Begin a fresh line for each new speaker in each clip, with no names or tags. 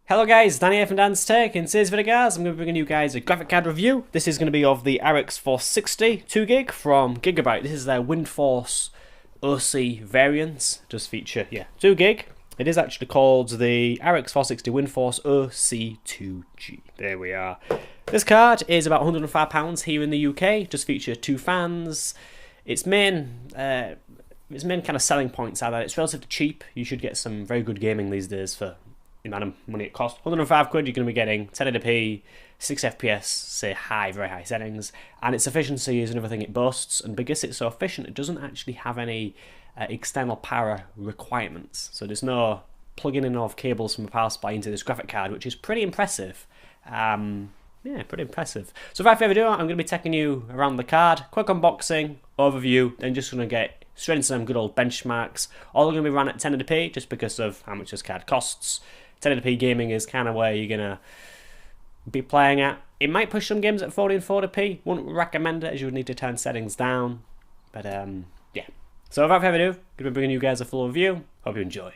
Hello guys, Danny here from Dan's Tech. In today's video guys, I'm going to be bringing you guys a graphic card review. This is going to be of the RX 460 2GB from Gigabyte. This is their Windforce OC variant. Does feature, 2GB. It is actually called the RX 460 Windforce OC 2G. There we are. This card is about £105 here in the UK. Does feature two fans. Its main kind of selling points are that it's relatively cheap. You should get some very good gaming these days for the amount of money it costs. 105 quid, you're going to be getting 1080p, 6 FPS, say very high settings, and its efficiency is another thing it boasts, and because it's so efficient, it doesn't actually have any external power requirements. So there's no plugging in of cables from a power supply into this graphic card, which is pretty impressive. Pretty impressive. So without further ado, I'm going to be taking you around the card, quick unboxing, overview, then just going to get straight into some good old benchmarks. All are going to be run at 1080p just because of how much this card costs. 1080p gaming is kind of where you're going to be playing at. It might push some games at 1440p. Wouldn't recommend it as you would need to turn settings down. But yeah. So without further ado, I'm going to be bringing you guys a full review. Hope you enjoy.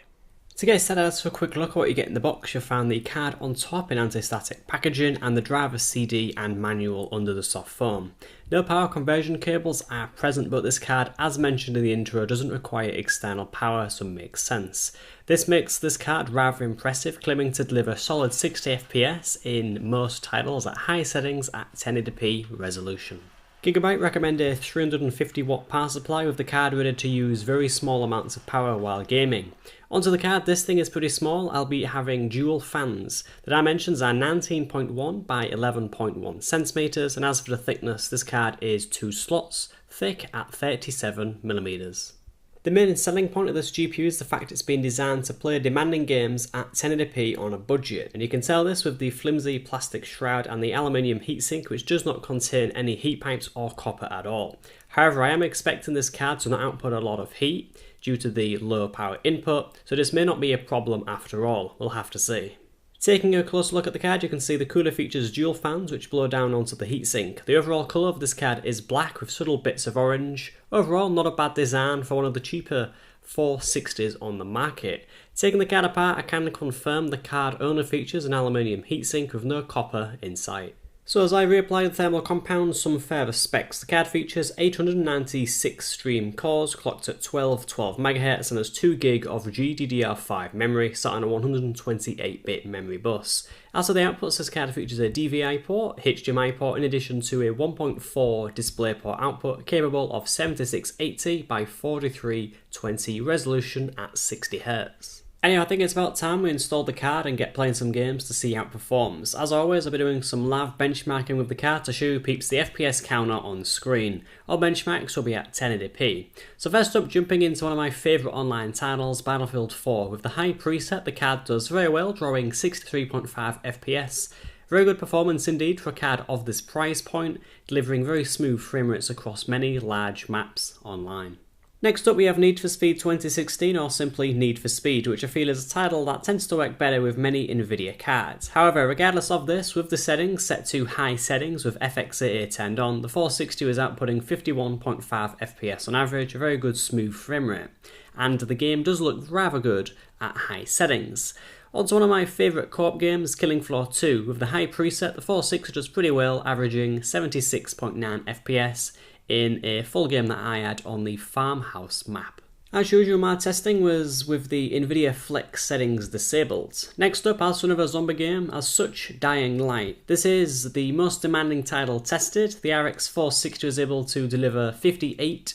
To get started, for a quick look at what you get in the box, you'll find the card on top in anti-static packaging and the driver CD and manual under the soft foam. No power conversion cables are present, but this card, as mentioned in the intro, doesn't require external power, so makes sense. This makes this card rather impressive, claiming to deliver solid 60 FPS in most titles at high settings at 1080p resolution. Gigabyte recommend a 350 watt power supply with the card rated to use very small amounts of power while gaming. Onto the card, this thing is pretty small, albeit having dual fans. The dimensions are 19.1 by 11.1 centimeters, and as for the thickness, this card is 2 slots, thick at 37mm. The main selling point of this GPU is the fact it's been designed to play demanding games at 1080p on a budget, and you can tell this with the flimsy plastic shroud and the aluminium heatsink, which does not contain any heat pipes or copper at all. However, I am expecting this card to not output a lot of heat due to the low power input, so this may not be a problem after all. We'll have to see. Taking a closer look at the card, you can see the cooler features dual fans which blow down onto the heatsink. The overall colour of this card is black with subtle bits of orange. Overall, not a bad design for one of the cheaper 460s on the market. Taking the card apart, I can confirm the card only features an aluminium heatsink with no copper inside. So as I reapply the thermal compound, some further specs. The card features 896 stream cores clocked at 12MHz and has 2GB of GDDR5 memory sat on a 128-bit memory bus. As for the outputs, this card features a DVI port, HDMI port, in addition to a 1.4 DisplayPort output capable of 7680 by 4320 resolution at 60Hz. Anyway, I think it's about time we install the card and get playing some games to see how it performs. As always, I'll be doing some live benchmarking with the card to show you peeps the FPS counter on screen. All benchmarks will be at 1080p. So first up, jumping into one of my favourite online titles, Battlefield 4. With the high preset, the card does very well, drawing 63.5 FPS. Very good performance indeed for a card of this price point, delivering very smooth frame rates across many large maps online. Next up we have Need for Speed 2016, or simply Need for Speed, which I feel is a title that tends to work better with many Nvidia cards. However, regardless of this, with the settings set to high settings with FXAA turned on, the 460 is outputting 51.5 FPS on average, a very good smooth frame rate. And the game does look rather good at high settings. Onto one of my favourite co-op games, Killing Floor 2. With the high preset, the 460 does pretty well, averaging 76.9 FPS. In a full game that I had on the farmhouse map. As usual, my testing was with the Nvidia Flex settings disabled. Next up, as for another zombie game, as such, Dying Light. This is the most demanding title tested. The RX 460 is able to deliver 58.7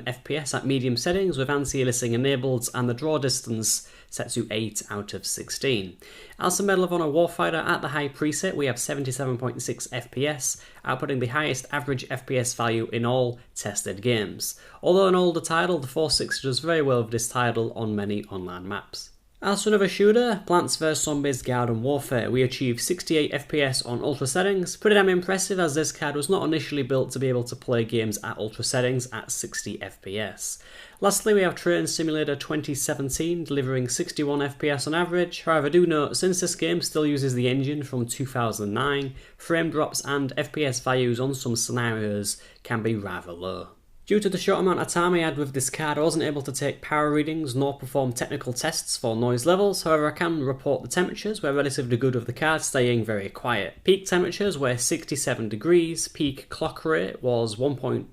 FPS at medium settings with anti-aliasing enabled and the draw distance set to 8 out of 16. As for Medal of Honor Warfighter, at the high preset we have 77.6 FPS, outputting the highest average FPS value in all tested games. Although an older title, the 460 does very well with this title on many online maps. As for another shooter, Plants vs Zombies Garden Warfare, we achieved 68 FPS on ultra settings. Pretty damn impressive, as this card was not initially built to be able to play games at ultra settings at 60 FPS. Lastly, we have Train Simulator 2017, delivering 61 FPS on average. However, do note, since this game still uses the engine from 2009, frame drops and FPS values on some scenarios can be rather low. Due to the short amount of time I had with this card, I wasn't able to take power readings nor perform technical tests for noise levels. However, I can report the temperatures were relatively good with the card, staying very quiet. Peak temperatures were 67 degrees, peak clock rate was 1.21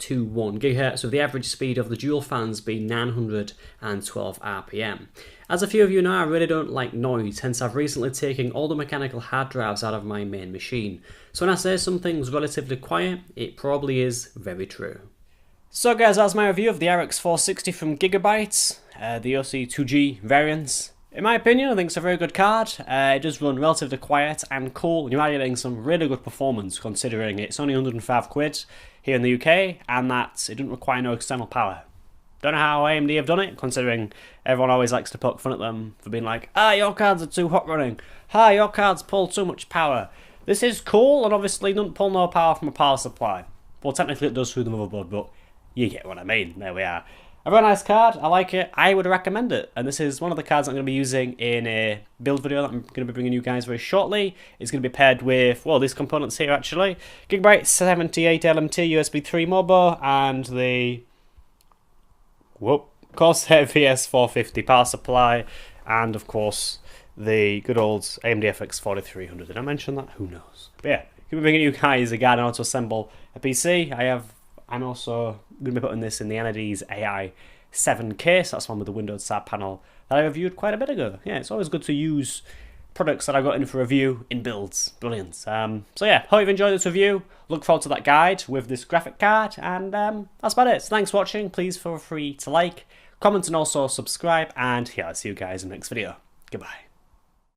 GHz, with the average speed of the dual fans being 912 RPM. As a few of you know, I really don't like noise, hence I've recently taken all the mechanical hard drives out of my main machine. So when I say something's relatively quiet, it probably is very true. So guys, that's my review of the RX 460 from Gigabyte, the OC 2G variants. In my opinion, I think it's a very good card. It does run relatively quiet and cool, and you are getting some really good performance considering it's only 105 quid here in the UK, and that it doesn't require no external power. Don't know how AMD have done it, considering everyone always likes to poke fun at them for being like, your cards are too hot running, your cards pull too much power. This is cool, and obviously doesn't pull no power from a power supply. Well, technically it does through the motherboard, but you get what I mean. There we are. A very nice card. I like it. I would recommend it. And this is one of the cards I'm going to be using in a build video that I'm going to be bringing you guys very shortly. It's going to be paired with, well, these components here actually. Gigabyte 78 LMT USB 3 Mobo and the Corsair VS450 power supply, and of course the good old AMD FX 4300. Did I mention that? Who knows? But yeah, I'm going to be bringing you guys a guide on how to assemble a PC. I'm also going to be putting this in the Anades AI 7 case. That's one with the Windows side panel that I reviewed quite a bit ago. Yeah, it's always good to use products that I got in for review in builds. Brilliant. So yeah, hope you've enjoyed this review. Look forward to that guide with this graphic card, and that's about it. So thanks for watching. Please feel free to like, comment, and also subscribe. And yeah, I'll see you guys in the next video. Goodbye.